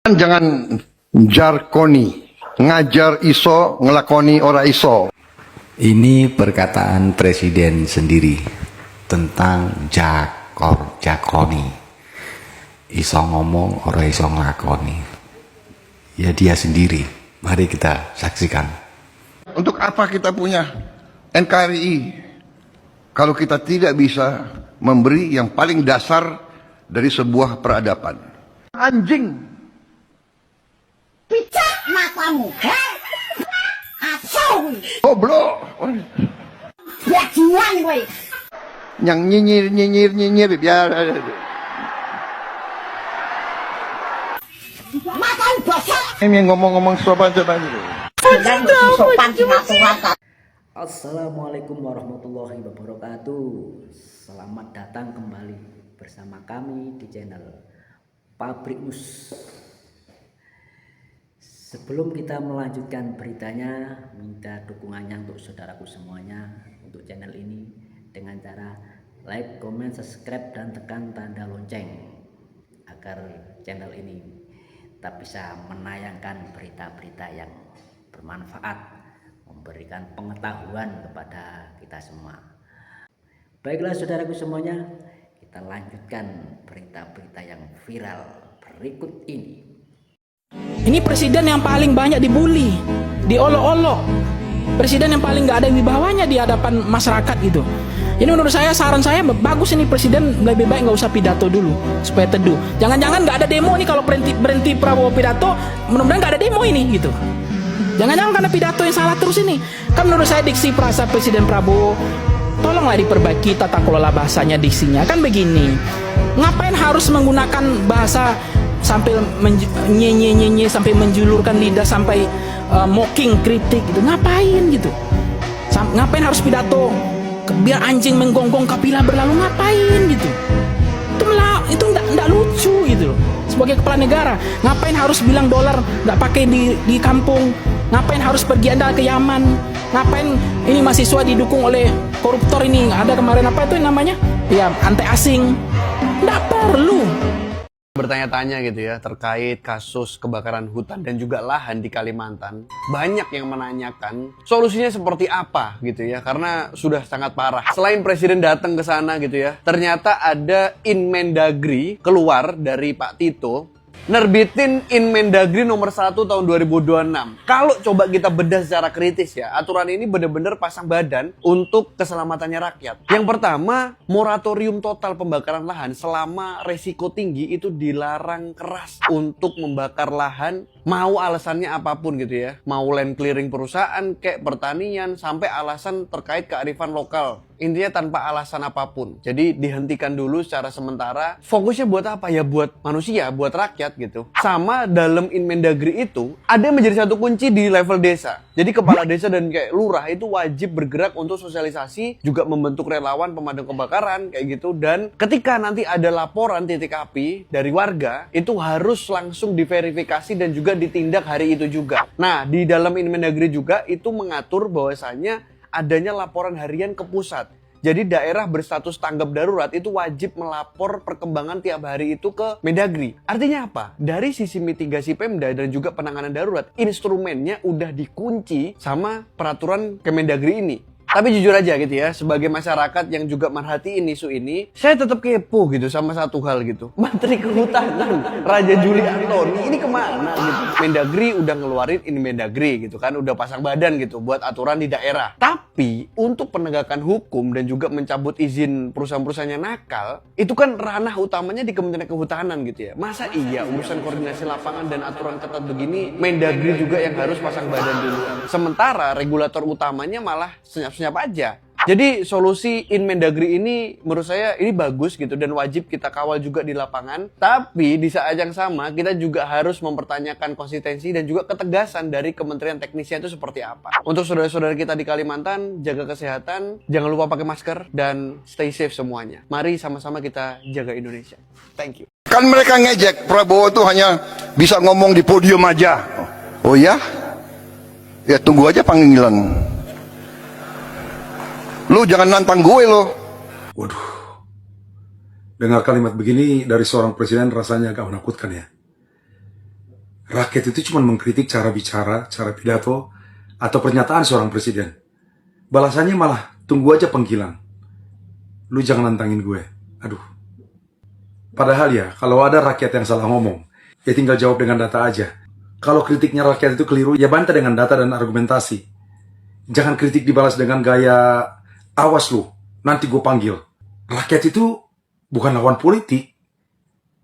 Jangan jarkoni, ngajar iso, ngelakoni ora iso. Ini perkataan presiden sendiri tentang jarkoni. Iso ngomong, ora iso ngelakoni. Ya dia sendiri. Mari kita saksikan. Untuk apa kita punya NKRI kalau kita tidak bisa memberi yang paling dasar dari sebuah peradaban? Anjing. Picak matamu, asal Goblok. bajingan gue. Yang nyinyir biar. Matamu basah. Ini ngomong-ngomong sopan itu. Assalamualaikum warahmatullahi wabarakatuh. Selamat datang kembali bersama kami di channel Pabrik News. Sebelum kita melanjutkan beritanya, minta dukungannya untuk saudaraku semuanya untuk channel ini dengan cara like, comment, subscribe, dan tekan tanda lonceng agar channel ini tetap bisa menayangkan berita-berita yang bermanfaat, memberikan pengetahuan kepada kita semua. Baiklah saudaraku semuanya, kita lanjutkan berita-berita yang viral berikut ini. Ini presiden yang paling banyak dibully, diolok-olok. Presiden yang paling nggak ada wibawanya di hadapan masyarakat gitu. Ini menurut saya, saran saya bagus ini presiden lebih baik nggak usah pidato dulu supaya teduh. Jangan-jangan nggak ada demo nih kalau berhenti Prabowo pidato, mudah-mudahan nggak ada demo ini gitu. Jangan-jangan karena pidato yang salah terus ini. Kan menurut saya diksi frasa Presiden Prabowo tolonglah diperbaiki tata kelola bahasanya, diksinya. Kan begini, ngapain harus menggunakan bahasa sampai nyenye sampai menjulurkan lidah sampai mocking, kritik gitu, ngapain gitu? Ngapain harus pidato biar anjing menggonggong kapilah berlalu, ngapain gitu? Itu nggak lucu gitu loh. Sebagai kepala negara, ngapain harus bilang dolar nggak pakai di kampung? Ngapain harus pergi Anda ke Yaman? Ngapain ini mahasiswa didukung oleh koruptor ini? Ada kemarin apa itu namanya? Ya, anti asing. Nggak perlu. Bertanya-tanya gitu ya terkait kasus kebakaran hutan dan juga lahan di Kalimantan. Banyak yang menanyakan solusinya seperti apa gitu ya, karena sudah sangat parah. Selain presiden datang ke sana gitu ya, ternyata ada Inmendagri keluar dari Pak Tito nerbitin Inmendagri nomor 1 tahun 2026. Kalau coba kita bedah secara kritis ya, aturan ini benar-benar pasang badan untuk keselamatannya rakyat. Yang pertama, moratorium total pembakaran lahan selama resiko tinggi itu dilarang keras untuk membakar lahan, mau alasannya apapun gitu ya. Mau land clearing perusahaan, kayak pertanian, sampai alasan terkait kearifan lokal. Intinya tanpa alasan apapun. Jadi dihentikan dulu secara sementara. Fokusnya buat apa? Ya buat manusia, buat rakyat gitu. Sama dalam Inmendagri itu ada menjadi satu kunci di level desa. Jadi kepala desa dan kayak lurah itu wajib bergerak untuk sosialisasi, juga membentuk relawan pemadam kebakaran kayak gitu. Dan ketika nanti ada laporan titik api dari warga, itu harus langsung diverifikasi dan juga ditindak hari itu juga. Nah, di dalam Inmendagri juga itu mengatur bahwasanya adanya laporan harian ke pusat. Jadi daerah berstatus tanggap darurat itu wajib melapor perkembangan tiap hari itu ke Mendagri. Artinya apa? Dari sisi mitigasi Pemda dan juga penanganan darurat, instrumennya udah dikunci sama peraturan Kemendagri ini. Tapi jujur aja gitu ya, sebagai masyarakat yang juga merhatiin isu ini, saya tetap kepo gitu sama satu hal gitu. Menteri Kehutanan Raja Juli Antoni ini kemana gitu? Mendagri udah ngeluarin ini Mendagri gitu kan, udah pasang badan gitu buat aturan di daerah. Tapi untuk penegakan hukum dan juga mencabut izin perusahaan-perusahaan yang nakal, itu kan ranah utamanya di Kementerian Kehutanan gitu ya. Masa iya urusan koordinasi lapangan dan aturan ketat begini, Mendagri juga yang harus pasang badan dulu. Sementara regulator utamanya malah senyap-senyap aja. Jadi solusi Inmendagri ini menurut saya ini bagus gitu dan wajib kita kawal juga di lapangan. Tapi di saat yang sama kita juga harus mempertanyakan konsistensi dan juga ketegasan dari kementerian teknisnya itu seperti apa. Untuk saudara-saudara kita di Kalimantan, jaga kesehatan, jangan lupa pakai masker dan stay safe semuanya. Mari sama-sama kita jaga Indonesia. Thank you. Kan mereka ngejek Prabowo tuh hanya bisa ngomong di podium aja. Oh ya? Ya tunggu aja panggilan. Lu jangan nantang gue lo. Waduh, dengar kalimat begini dari seorang presiden rasanya agak menakutkan ya. rakyat itu cuma mengkritik cara bicara, cara pidato, atau pernyataan seorang presiden. Balasannya malah, tunggu aja panggilan. Lu jangan nantangin gue. Aduh. Padahal ya, kalau ada rakyat yang salah ngomong, ya tinggal jawab dengan data aja. Kalau kritiknya rakyat itu keliru, ya bantah dengan data dan argumentasi. Jangan kritik dibalas dengan gaya, awas lu, nanti gue panggil. Rakyat itu bukan lawan politik.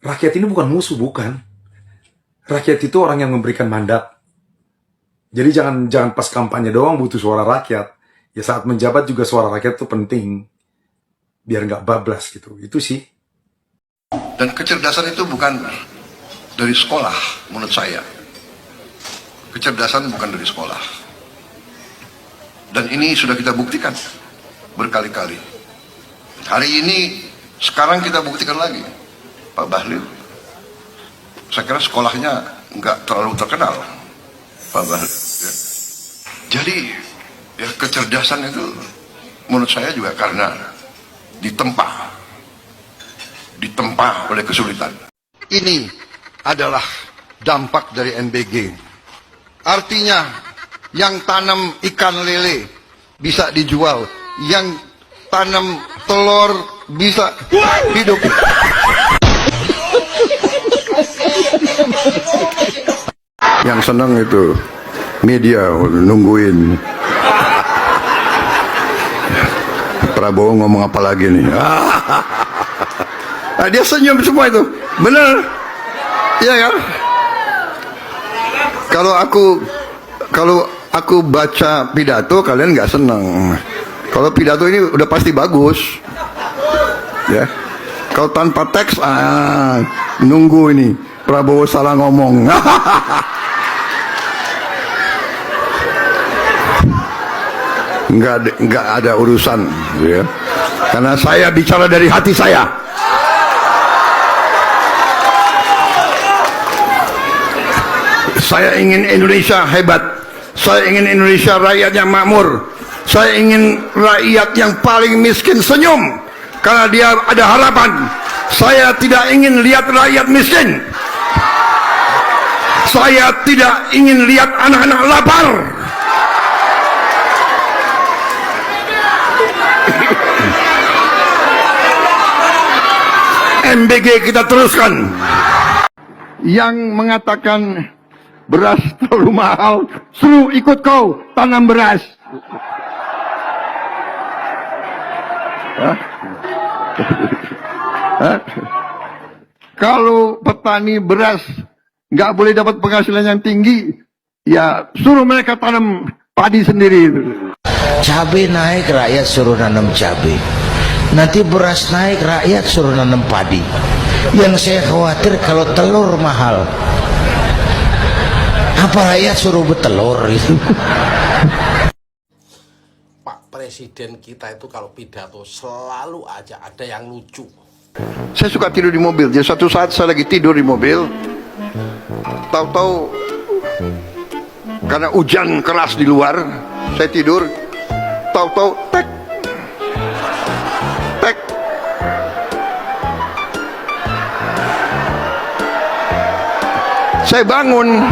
Rakyat ini bukan musuh, bukan. Rakyat itu orang yang memberikan mandat. Jadi jangan pas kampanye doang butuh suara rakyat. Ya saat menjabat juga suara rakyat itu penting. Biar nggak bablas gitu. Itu sih. Dan kecerdasan itu bukan dari sekolah menurut saya. Kecerdasan bukan dari sekolah. Dan ini sudah kita buktikan berkali-kali. Hari ini, sekarang kita buktikan lagi. Pak Bahlil, saya kira sekolahnya nggak terlalu terkenal, Pak Bahlil. Ya. Jadi, ya kecerdasan itu menurut saya juga karena ditempa oleh kesulitan. Ini adalah dampak dari MBG. Artinya, yang tanam ikan lele bisa dijual, yang tanam telur bisa hidup. Yang senang itu media nungguin Prabowo ngomong apa lagi nih. Dia senyum semua itu, bener, iya kan? Kalau aku baca pidato kalian nggak senang. Kalau pidato ini udah pasti bagus, ya. Kalau tanpa teks, nunggu ini Prabowo salah ngomong. Nggak ada urusan, ya. Karena saya bicara dari hati saya. Saya ingin Indonesia hebat. Saya ingin Indonesia rakyatnya makmur. Saya ingin rakyat yang paling miskin senyum karena dia ada harapan. Saya tidak ingin lihat rakyat miskin. Saya tidak ingin lihat anak-anak lapar. MBG kita teruskan. Yang mengatakan beras terlalu mahal, suruh ikut kau tanam beras. Kalau petani beras nggak boleh dapat penghasilan yang tinggi, ya suruh mereka tanam padi sendiri. Cabai naik, rakyat suruh nanam cabai. Nanti beras naik, rakyat suruh nanam padi. Yang saya khawatir kalau telur mahal, apa rakyat suruh bertelur itu? Pak Presiden kita itu kalau pidato selalu aja ada yang lucu. Saya suka tidur di mobil. Jadi suatu saat saya lagi tidur di mobil, tahu-tahu karena hujan keras di luar, saya tidur, tahu-tahu tek, tek. Saya bangun,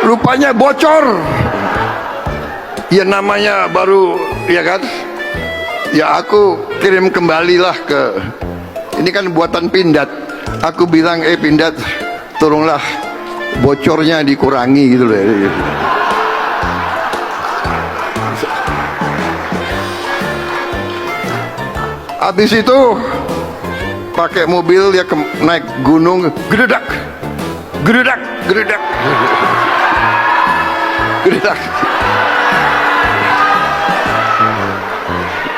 rupanya bocor. Ya namanya baru, ya kan? Ya aku kirim kembalilah ke, ini kan buatan Pindad. Aku bilang, Pindad, tolonglah bocornya dikurangi gitu loh. Habis itu pakai mobil dia naik gunung, geredak, geredak, geredak, geredak.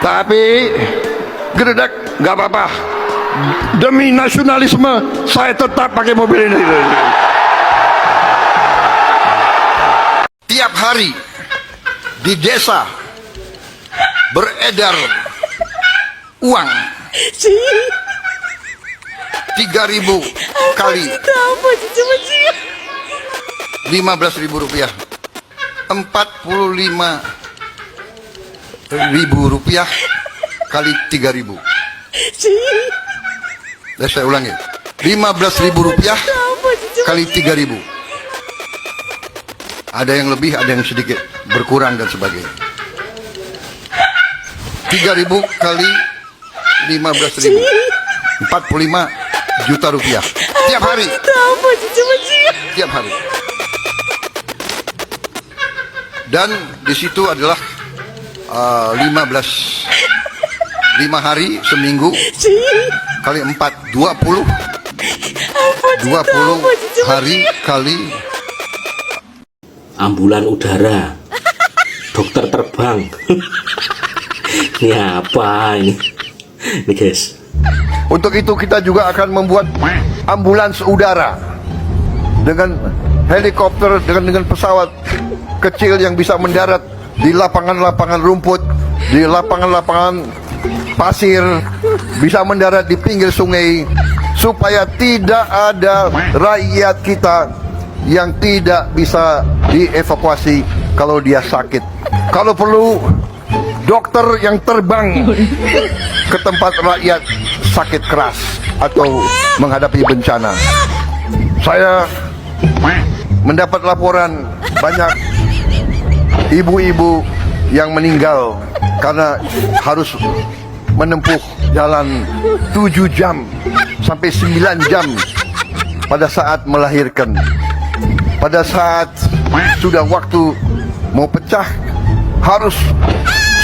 Tapi geredak nggak apa-apa. Demi nasionalisme saya tetap pakai mobil ini. Tiap hari di desa beredar uang 3.000 kali 15.000 rupiah, 45.000 rupiah kali 3.000. Dan saya ulangi, Rp15.000 kali 3.000. Ada yang lebih, ada yang sedikit, berkurang dan sebagainya. 3.000 kali 15.000, 45 juta rupiah tiap hari. Tiap hari. Dan di situ adalah 5 hari seminggu kali 4, 20 hari kali ambulan udara, dokter terbang. Ini apa ini? Nih guys. Untuk itu kita juga akan membuat ambulans udara dengan helikopter, dengan pesawat kecil yang bisa mendarat di lapangan-lapangan rumput, di lapangan-lapangan pasir, bisa mendarat di pinggir sungai, supaya tidak ada rakyat kita yang tidak bisa dievakuasi kalau dia sakit. Kalau perlu, dokter yang terbang ke tempat rakyat sakit keras atau menghadapi bencana. Saya mendapat laporan banyak ibu-ibu yang meninggal karena harus menempuh jalan 7 jam sampai 9 jam pada saat melahirkan. Pada saat sudah waktu mau pecah, harus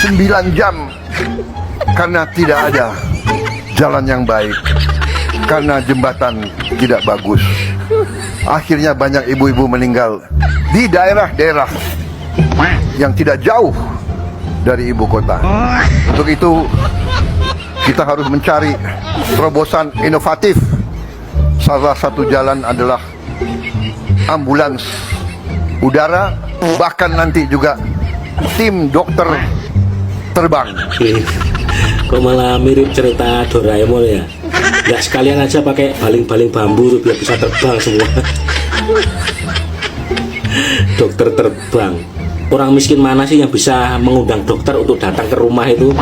9 jam karena tidak ada jalan yang baik, karena jembatan tidak bagus. Akhirnya banyak ibu-ibu meninggal di daerah-daerah yang tidak jauh dari ibu kota. Untuk itu kita harus mencari terobosan inovatif. Salah satu jalan adalah ambulans udara, bahkan nanti juga tim dokter terbang. Kok malah mirip cerita Doraemon ya? Nggak sekalian aja pakai baling-baling bambu biar bisa terbang semua. Dokter terbang. Orang miskin mana sih yang bisa mengundang dokter untuk datang ke rumah itu?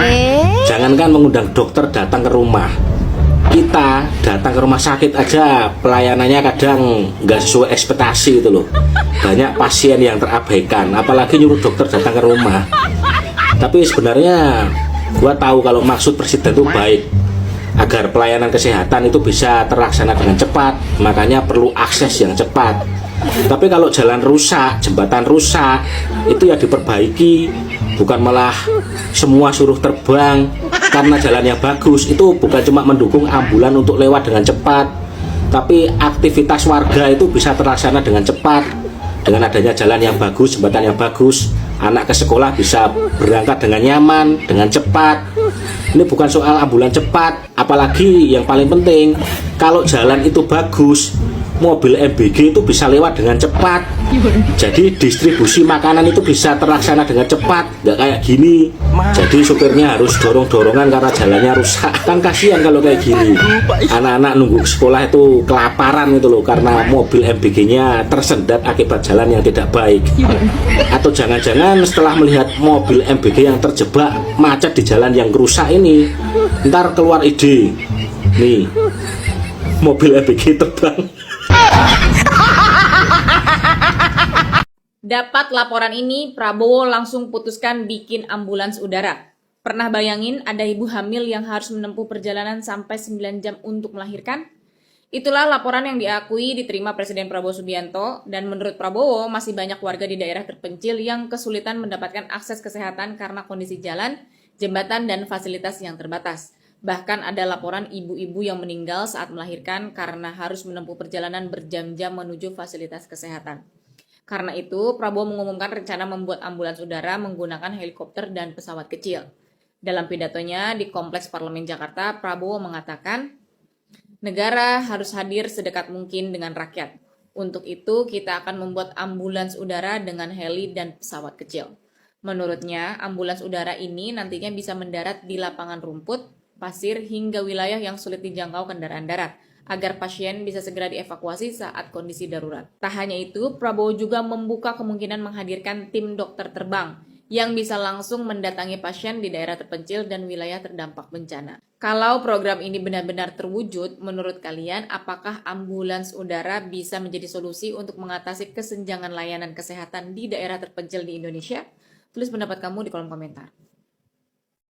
Jangankan mengundang dokter datang ke rumah, kita datang ke rumah sakit aja pelayanannya kadang nggak sesuai ekspektasi itu loh. Banyak pasien yang terabaikan, apalagi nyuruh dokter datang ke rumah. Tapi sebenarnya gua tahu kalau maksud presiden itu baik, agar pelayanan kesehatan itu bisa terlaksana dengan cepat, makanya perlu akses yang cepat. Tapi kalau jalan rusak, jembatan rusak, itu ya diperbaiki, bukan malah semua suruh terbang karena jalannya bagus. Itu bukan cuma mendukung ambulan untuk lewat dengan cepat, tapi aktivitas warga itu bisa terlaksana dengan cepat. Dengan adanya jalan yang bagus, jembatan yang bagus, anak ke sekolah bisa berangkat dengan nyaman, dengan cepat. Ini bukan soal ambulan cepat, apalagi yang paling penting, kalau jalan itu bagus, mobil MBG itu bisa lewat dengan cepat. Jadi distribusi makanan itu bisa terlaksana dengan cepat, nggak kayak gini. Jadi supirnya harus dorong-dorongan karena jalannya rusak. Kan kasihan kalau kayak gini. Anak-anak nunggu ke sekolah itu kelaparan itu loh, karena mobil MBG-nya tersendat akibat jalan yang tidak baik. Atau jangan-jangan setelah melihat mobil MBG yang terjebak macet di jalan yang rusak ini, ntar keluar ide, nih mobil MBG terbang. Dapat laporan ini, Prabowo langsung putuskan bikin ambulans udara. Pernah bayangin ada ibu hamil yang harus menempuh perjalanan sampai 9 jam untuk melahirkan? Itulah laporan yang diakui diterima Presiden Prabowo Subianto, dan menurut Prabowo masih banyak warga di daerah terpencil yang kesulitan mendapatkan akses kesehatan karena kondisi jalan, jembatan, dan fasilitas yang terbatas. Bahkan ada laporan ibu-ibu yang meninggal saat melahirkan karena harus menempuh perjalanan berjam-jam menuju fasilitas kesehatan. Karena itu, Prabowo mengumumkan rencana membuat ambulans udara menggunakan helikopter dan pesawat kecil. Dalam pidatonya di Kompleks Parlemen Jakarta, Prabowo mengatakan, negara harus hadir sedekat mungkin dengan rakyat. Untuk itu, kita akan membuat ambulans udara dengan heli dan pesawat kecil. Menurutnya, ambulans udara ini nantinya bisa mendarat di lapangan rumput, pasir, hingga wilayah yang sulit dijangkau kendaraan darat, agar pasien bisa segera dievakuasi saat kondisi darurat. Tak hanya itu, Prabowo juga membuka kemungkinan menghadirkan tim dokter terbang yang bisa langsung mendatangi pasien di daerah terpencil dan wilayah terdampak bencana. Kalau program ini benar-benar terwujud, menurut kalian apakah ambulans udara bisa menjadi solusi untuk mengatasi kesenjangan layanan kesehatan di daerah terpencil di Indonesia? Tulis pendapat kamu di kolom komentar.